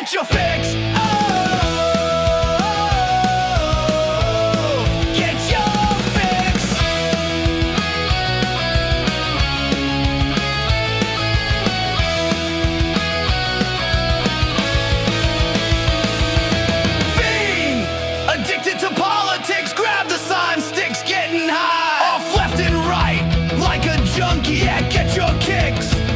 get your fix. Oh, get your fix. Fiend, addicted to politics, grab the sign, sticks getting high. Off left and right, like a junkie, yeah, get your kicks.